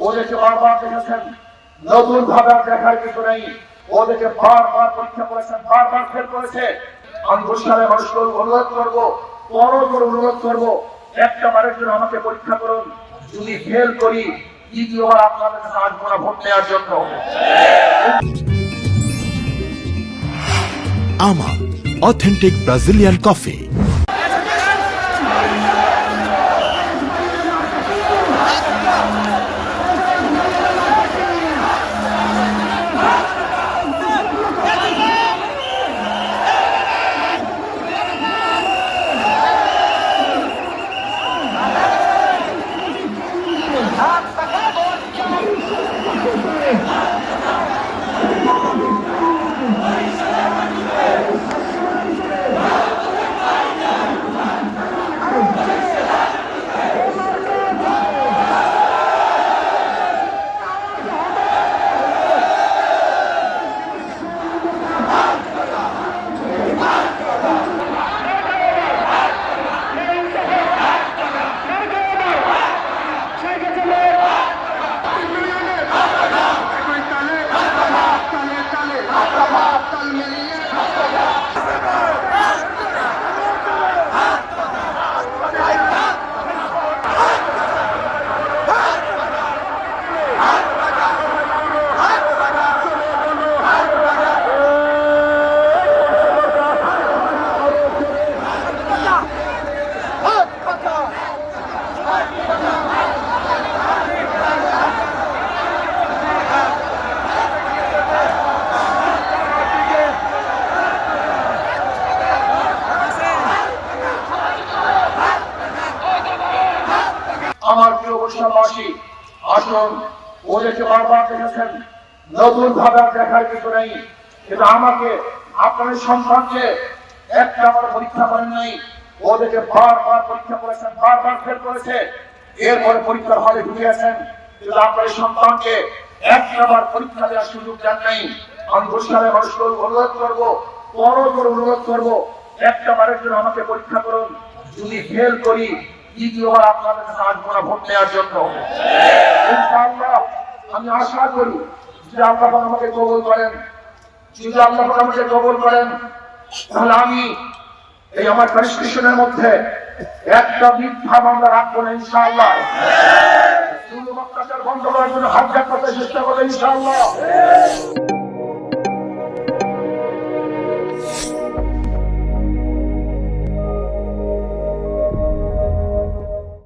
ওদেরকে বারবার দেখেছেন, নতুন ভাবে দেখার কিছু নেই। ওদেরকে বারবার পরীক্ষা করেছেন, বারবার ফেল করেছে। আমি বরিশালের মানুষকে অনুরোধ করবো, বড় করে অনুরোধ করবো, একটা বারের জন্য আমাকে পরীক্ষা করুন। যদি ফেল করি, দ্বিতীয়বার আপনাদের কাছে আসবো না ভোট নেওয়ার জন্য। আমা অথেন্টিক ব্রাজিলিয়ান কফি। আমার প্রিয় বরিশালবাসী, আসুন, ওদেরকে বারবার দেখেছেন, নতুন ভাবে দেখার কিছু নেই। কিন্তু আমাকে, আপনাদের সন্তানকে একটা বার পরীক্ষা করেন নাই। ওদেরকে বারবার পরীক্ষা করেছেন, বারবার ফেল করেছে। এরপরে পরীক্ষার হলে ঢুকিয়েছেন, কিন্তু আপনাদের সন্তানকে একটা বার পরীক্ষা দেওয়ার সুযোগ দেন নাই। আমি বরিশালের মানুষকে অনুরোধ করবো, বড় করে অনুরোধ করবো, একটা বারের জন্য আমাকে পরীক্ষা করুন। যদি ফেল করি, দ্বিতীয়বার আপনাদের কাছে আসবো না ভোট নেওয়ার জন্য। ইনশাআল্লাহ আমি আশা করি যে আল্লাহ আমাকে কবুল করেন। যদি আল্লাহ আমাকে কবুল করেন, তাহলে আমি এই আমার কনস্টিটিউশনের মধ্যে একটা মিথ্যা মামলা রাখবো না ইনশাআল্লাহ। জুলুম অত্যাচার বন্ধ করার জন্য হাত করতে চেষ্টা করবো ইনশাআল্লাহ।